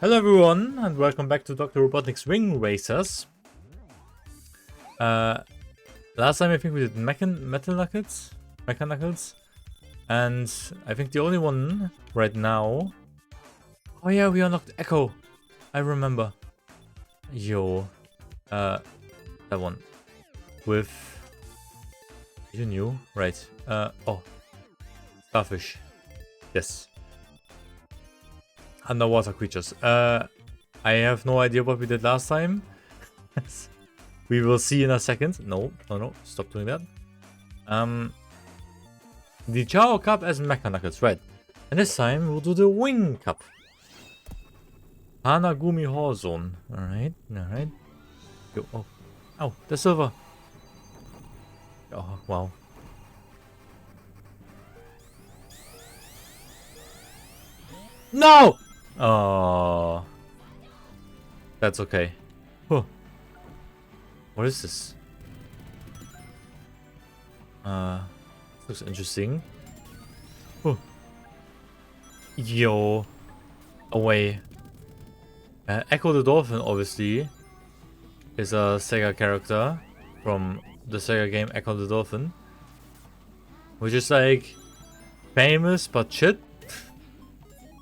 Hello everyone, and welcome back to Dr. Robotnik's Ring Racers. Last time I think we did Metal Knuckles, Mecha Knuckles, and I think the only one right now... Oh yeah, we unlocked Echo, I remember. Yo, that one. With... You knew, right. Oh. Starfish. Yes. Underwater creatures. I have no idea what we did last time. We will see in a second. No, stop doing that. The Chao Cup as Mecha Knuckles, right. And this time we'll do the Wing Cup. Hanagumi Hall Zone. Alright. Yo, oh. Ow, the silver. Oh, wow. No! Oh, that's okay. Huh. What is this? Looks interesting. Huh. Yo, away. Echo the Dolphin, obviously, is a Sega character from the Sega game Echo the Dolphin, which is like famous but shit.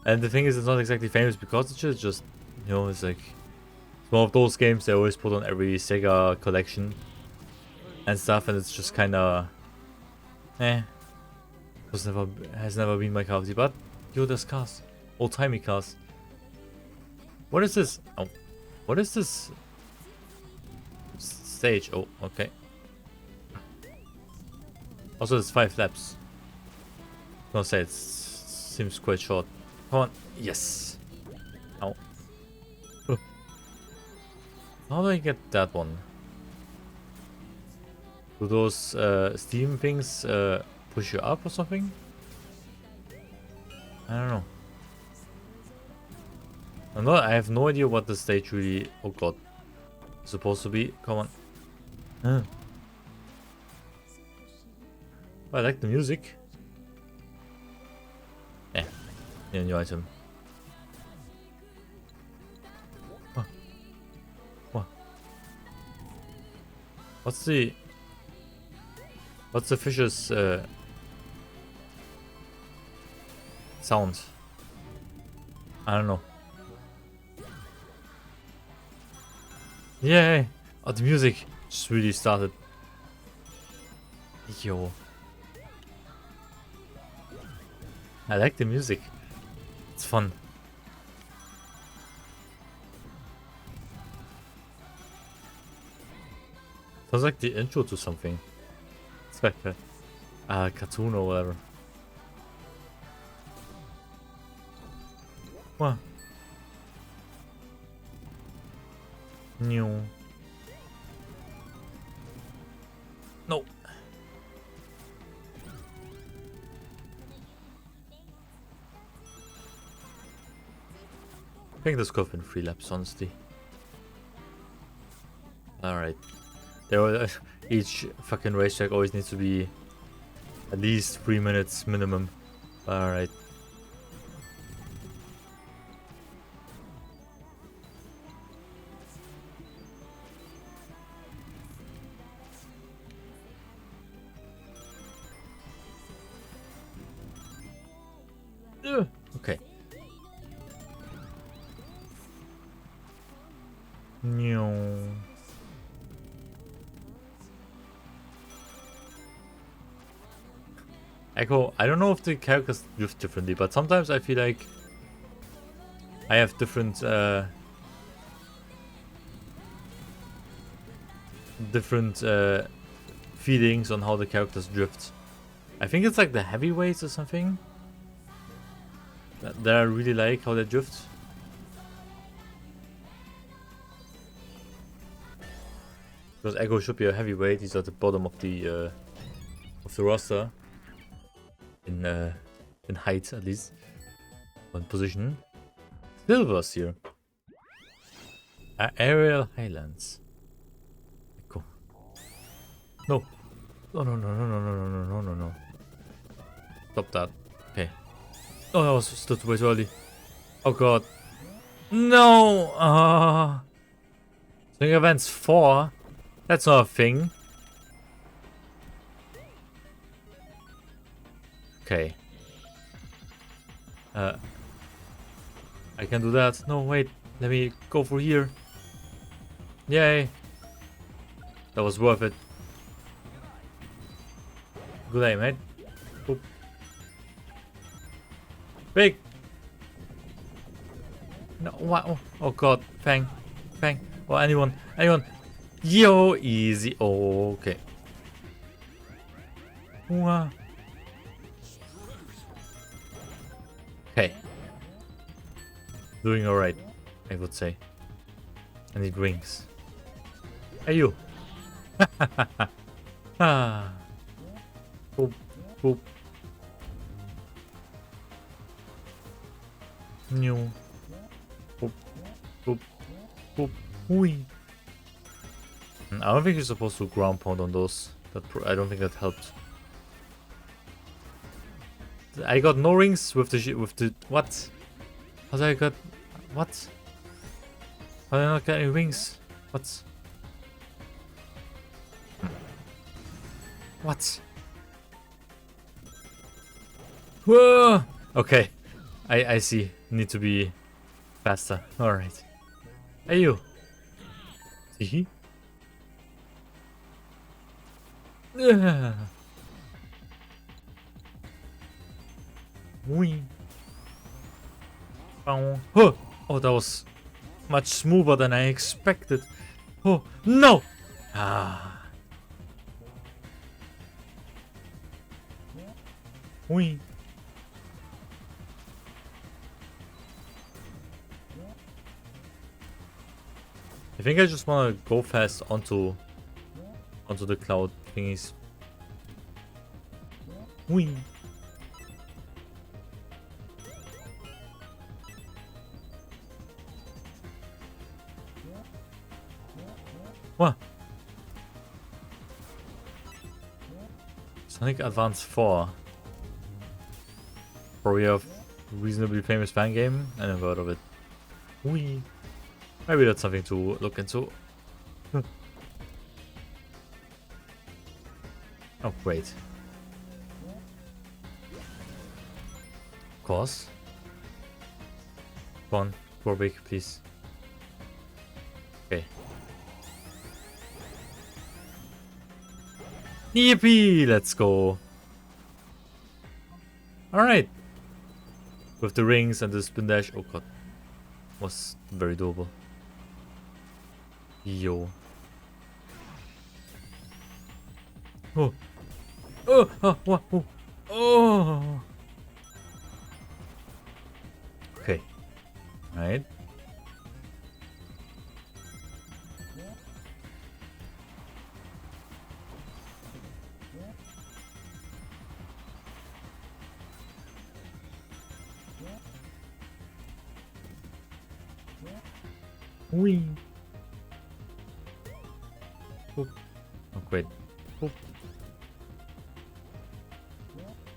And the thing is, it's not exactly famous because it's just, you know, it's like it's one of those games they always put on every Sega collection and stuff, and it's just kind of, has never been my cup of tea. But yo, there's cars, old timey cars. What is this? Oh, what is this stage? Oh, okay. Also, there's 5 laps. I'll say it seems quite short. Come on. Yes. Ow. How do I get that one? Do those steam things push you up or something? I don't know. I have no idea what the stage really... Oh god. Supposed to be. Come on. I like the music. Yeah, new item. What? What's the fish's sound? I don't know. Yay! Oh, the music just really started. Yo. I like the music. It's fun. Sounds like the intro to something. It's like a cartoon or whatever. What? No. No. I think this could have been 3 laps, honestly. Alright. Each fucking racetrack always needs to be at least 3 minutes minimum. Alright. Okay. No. Echo, I don't know if the characters drift differently, but sometimes I feel like I have different feelings on how the characters drift. I think it's like the heavyweights or something that I really like how they drift. Because Echo should be a heavyweight. He's at the bottom of the roster in height, at least, one position. Silver's here. Aerial Highlands. Echo. No. No. Stop that. Okay. Oh, that was still way too early. Oh god. No! Swing events 4? That's not a thing. Okay. I can do that. No, wait. Let me go for here. Yay. That was worth it. Good aim, mate. Boop. Big. No, what? Oh god. Fang. Fang. Or anyone. Anyone. Yo, easy. Oh, okay. Okay. Doing alright, I would say. I need rings. Hey, you. Ah. Boop. Boop. New. Boop. Boop. Boop. Wee. I don't think you're supposed to ground pound on those. I don't think that helped. I got no rings with the what? How did I got what? How did I not get any rings? What? What? Whoa! Okay, I see. Need to be faster. All right. Hey you. See? Wee. Oh, oh, that was much smoother than I expected. Oh, no! Ah. Wee. I think I just want to go fast onto the cloud thingies. Wee. What? Sonic Advance 4. Probably a reasonably famous fan game. I never heard of it. Wee. Maybe that's something to look into. Oh, great. Of course. Come on, go big, please. Okay. Yippee! Let's go. Alright. With the rings and the spin dash. Oh god. Was very doable. Yo. Oh. Oh, oh, oh, oh. Oh. Okay. Right. Wee. Boop. Oh great. Boop.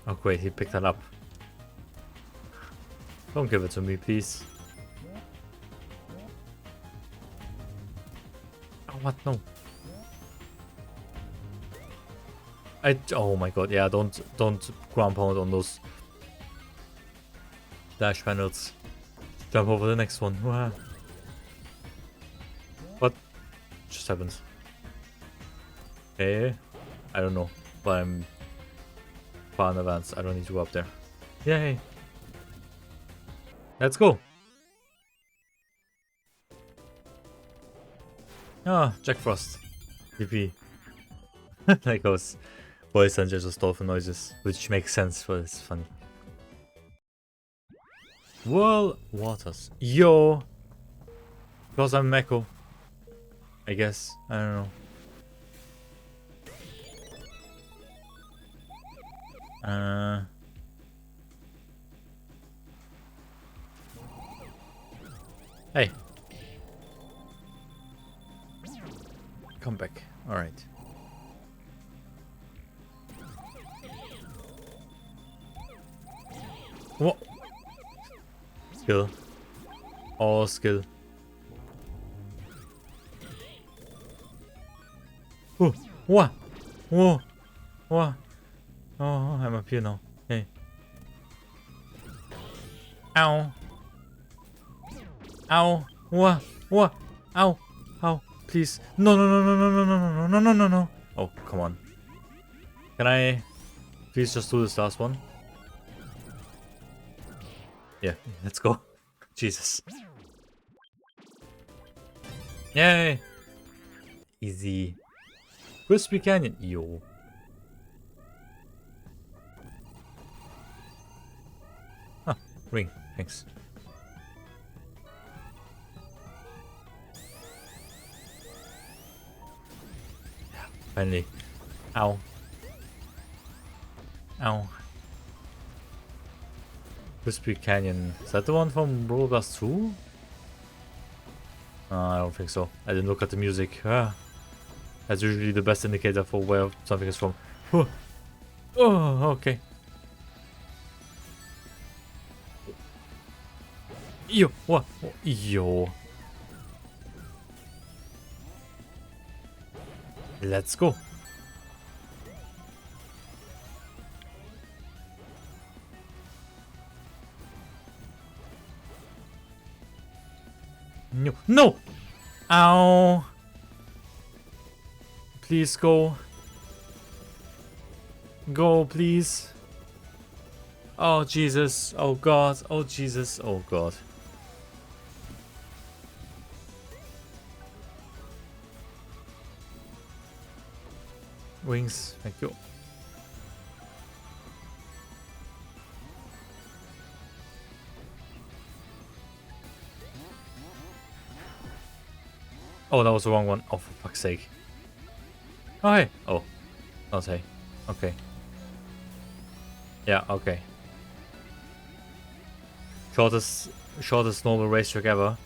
Oh great, he picked that up. Don't give it to me, please. Oh, what? No. Oh my god, yeah, don't ground pound on those dash panels. Jump over the next one. Wow. What just happened? Okay, I don't know, but I'm far in advance. I don't need to go up there. Yay! Let's go. Ah, Jack Frost. DP. Like those voice and just dolphin noises, which makes sense, but it's funny. World Waters. Yo! Because I'm Meko. I guess. I don't know. Hey. Come back. Alright. What? Skill. All skill. Oh, what? Whoa, what? Oh, I'm up here now. Hey. Ow. Ow. What? What? Ow. Ow. Please. No, no, no, no, no, no, no, no, no, no, no, no. Oh, come on. Can I please just do this last one? Yeah, let's go. Jesus. Yay. Easy. Crispy Canyon. Yo. Ah, ring. Thanks. Finally. Ow. Ow. Crispy Canyon. Is that the one from Robotnik 2? I don't think so. I didn't look at the music. That's usually the best indicator for where something is from. Oh, okay. Yo, what? Yo. Let's go. No, no! Ow! Please go. Go, please. Oh, Jesus. Oh, God. Oh, Jesus. Oh, God. Wings. Thank you. Oh, that was the wrong one. Oh, for fuck's sake. Oh, hey. Oh. Not hey. Okay. Yeah, okay. Shortest normal racetrack ever.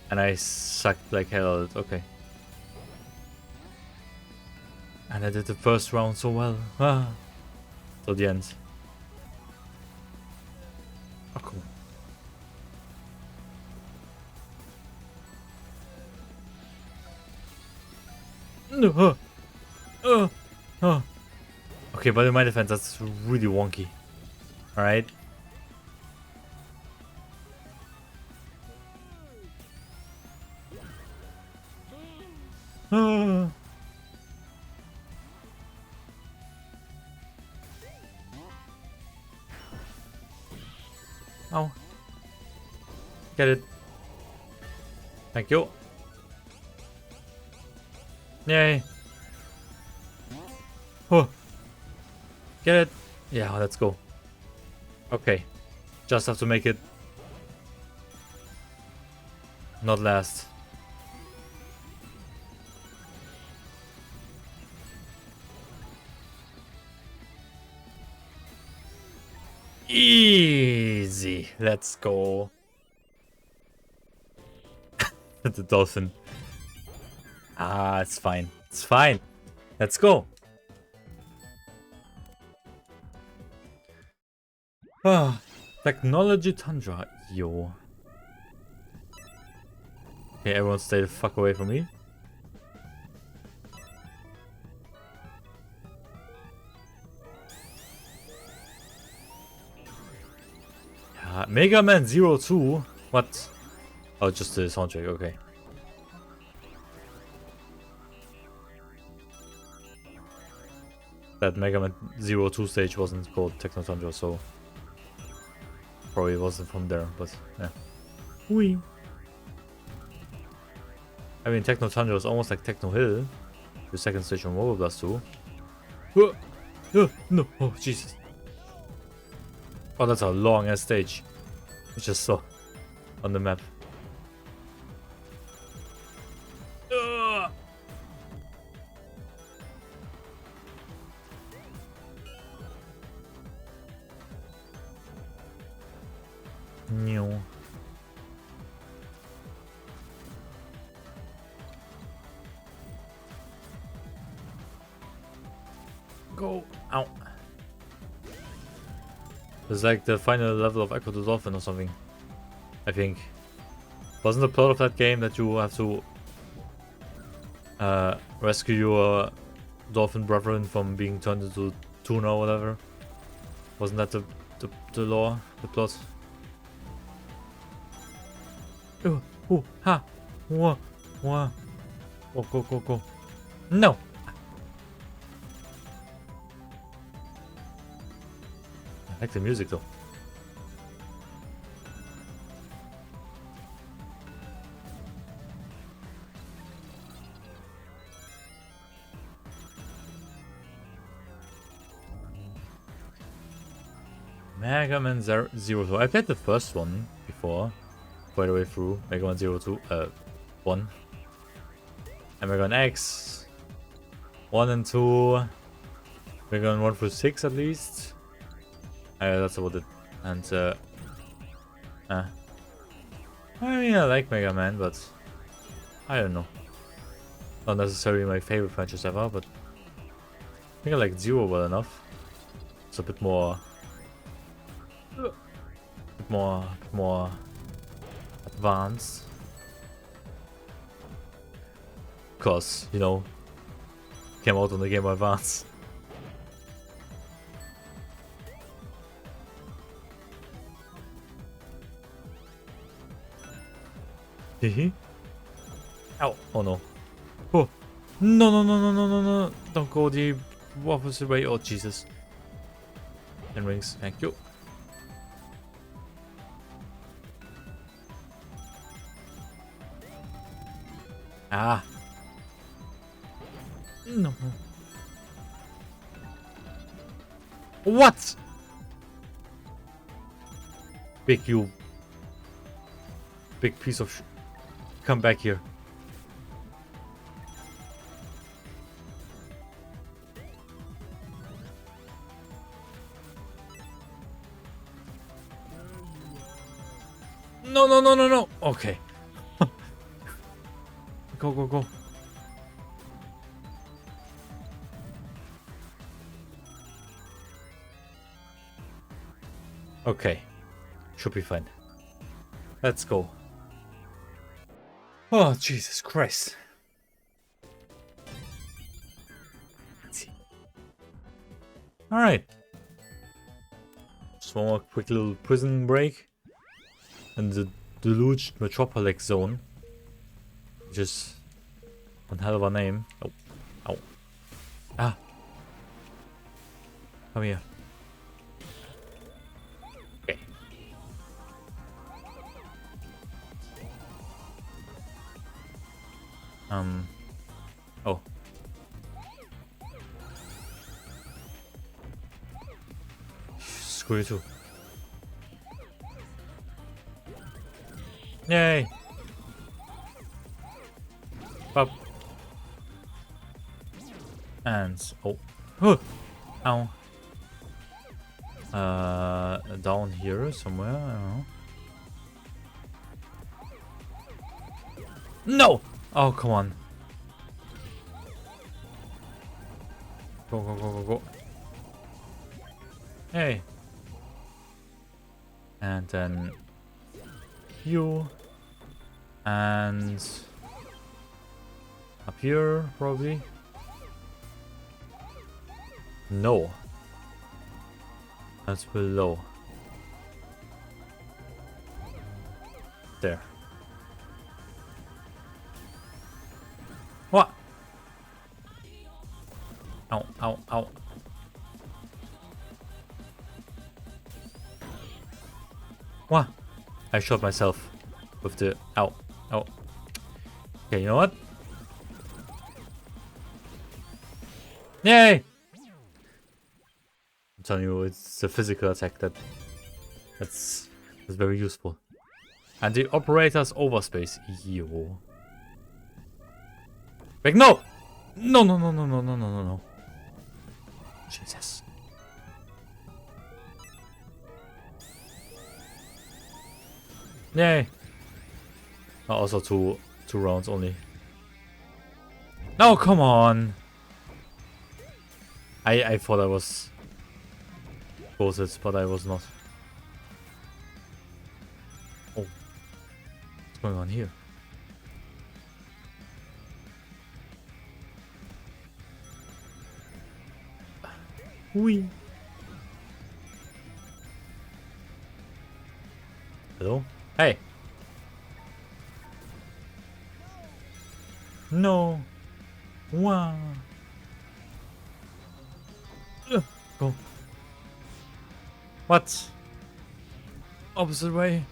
And I sucked like hell at it. Okay. And I did the first round so well. Till the end. Oh, cool. No. Okay, but in my defense, that's really wonky. Alright. Ow. Get it. Thank you. Yay. Oh. Get it. Yeah, let's go. Okay. Just have to make it not last. Easy. Let's go. The dolphin. Ah, it's fine. It's fine. Let's go. Ah, technology tundra. Yo. Okay, everyone stay the fuck away from me. Yeah, Mega Man 02? What? Oh, just the soundtrack, okay. That Mega Man 02 stage wasn't called Techno Tundra, so probably wasn't from there, but yeah. Wee. I mean, Techno Tundra is almost like Techno Hill, the second stage from Mobile Blast 2. No, oh Jesus. Oh, that's a long ass stage. I just saw on the map. No. Go. Ow. It's like the final level of Echo the Dolphin or something. I think. Wasn't the plot of that game that you have to rescue your dolphin brethren from being turned into tuna or whatever? Wasn't that the lore, the plot? Oh, ha, whoa, whoa. Go. No! I like the music though. Mega Man Zero 2. I played the first one before, quite a way through. Mega Man 1. And Mega Man X 1 and 2. Mega Man 1 through 6 at least. That's about it. And I mean, I like Mega Man, but I don't know. Not necessarily my favorite franchise ever, but I think I like Zero well enough. It's a bit more advanced. Cause, you know, came out on the Game Boy Advance. Hehe. Ow. Oh no. Oh. No. Don't go the opposite way. Oh Jesus. 10 rings. Thank you. Ah. No. What? Big piece of come back here. No. Okay. Go. Okay. Should be fine. Let's go. Oh, Jesus Christ. Alright. Just one more quick little prison break. And the Deluge Metropolis Zone. Which is one hell of a name. Oh. Ow. Ah. Come here. Okay. Oh. Screw you too. Yay! Up. And oh. Ow. Down here somewhere, I don't know. No! Oh, come on. Go. Hey. And then you. And up here, probably. No. That's below. There. What? Ow. What? I shot myself with the... Ow. Okay, you know what? Yay! I'm telling you, it's a physical attack that's very useful. And the operator's overspace. Yo. Like, no! No. Jesus. Yay! Also two rounds only. No, come on! I thought I was voted, but I was not. Oh. What's going on here? Wee. Hello? Hey! No! Wow! Go. What? Opposite way.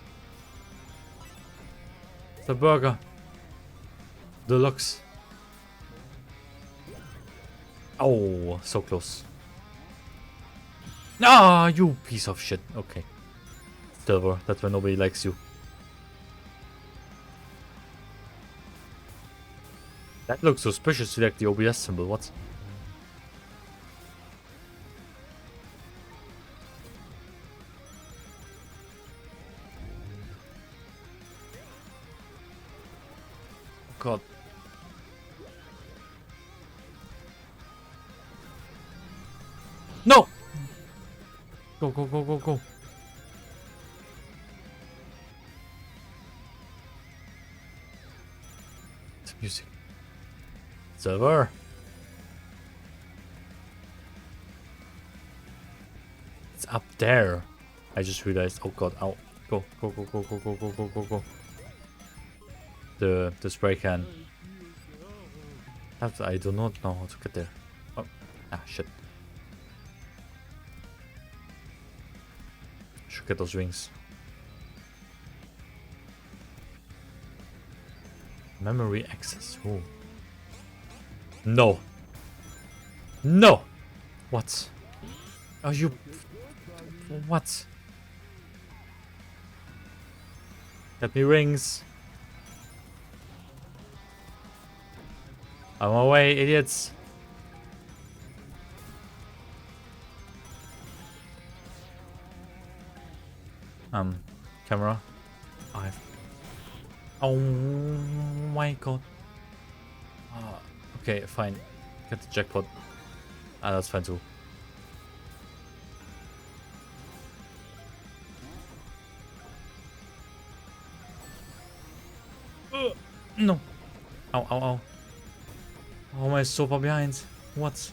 The burger. Deluxe. Oh, so close. Ah, you piece of shit. Okay. Silver, that's when nobody likes you. That looks suspiciously like the OBS symbol. What? God. No! Go, go, go, go, go. It's music. Silver. It's up there. I just realized. Oh god, ow. Go, go, go, go, go, go, go, go, go, go. The spray can. I do not know how to get there. Oh, ah, shit. Should get those rings. Memory access. Ooh. No. No. What? Oh, you. What? Get me rings. I'm away, idiots. Camera. Oh my god. Okay, fine. Get the jackpot. Ah, that's fine too. No. Ow, ow, ow. Oh, am I so far behind? What?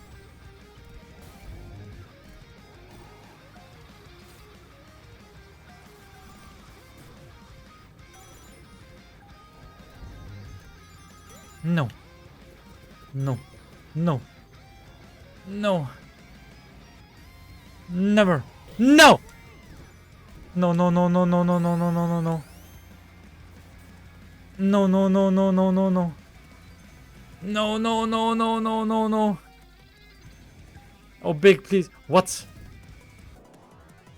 No. No. No. No. Never. No! No, no, no, no, no, no, no, no, no, no, no. No, no, no, no, no, no, no. No, no, no, no, no, no, no. Oh, big, please. What?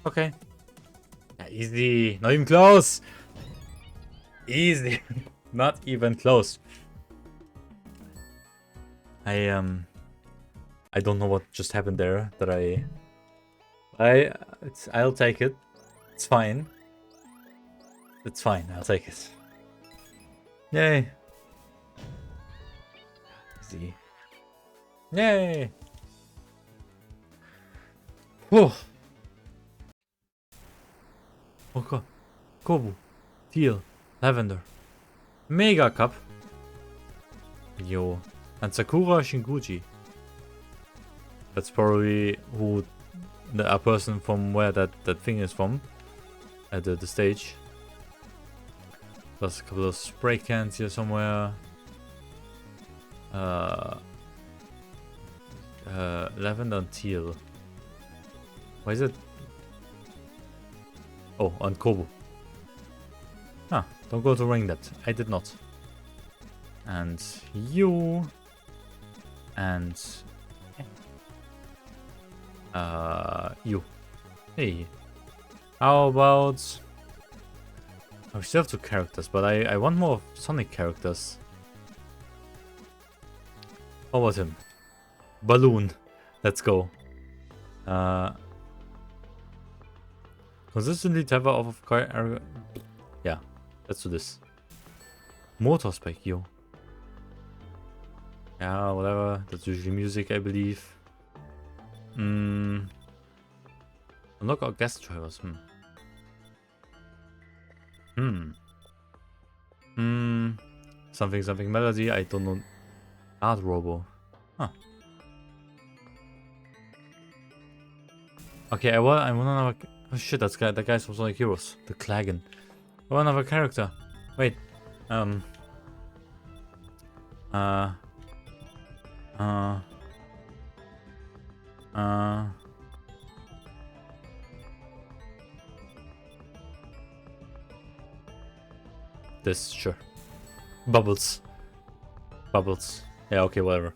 Okay. Yeah, easy. Not even close. Easy. Not even close. I don't know what just happened there. That I'll take it. It's fine. It's fine. I'll take it. Yay. Easy. Yay. Whoa. Okay. Kobu. Teal. Lavender. Mega Cup. Yo. And Sakura Shinguchi. That's probably who a person from where that thing is from. At the stage. Plus a couple of spray cans here somewhere. Lavender and teal. Why is it? Oh, on Kobu. Ah, don't go to ring that. I did not. And you. And you. Hey. How about... Oh, we still have 2 characters, but I want more Sonic characters. How about him? Balloon. Let's go. Consistently type of car. Yeah, let's do this. Motor spec, yo. Yeah, whatever. That's usually music, I believe. Unlock our guest drivers. Something something melody. I don't know. Art Robo. Huh. Okay, I want another. Oh shit, that guy's from Sonic Heroes. The Klagan. I want another character. Wait. This, sure. Bubbles. Bubbles. Yeah, okay, whatever.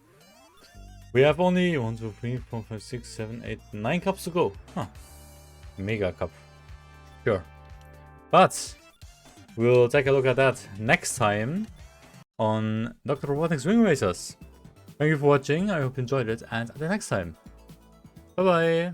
We have only 1, 2, 3, 4, 5, 6, 7, 8, 9 cups to go. Huh. Mega cup. Sure. But we'll take a look at that next time on Dr. Robotnik's Wing Racers. Thank you for watching. I hope you enjoyed it, and until next time. Bye bye.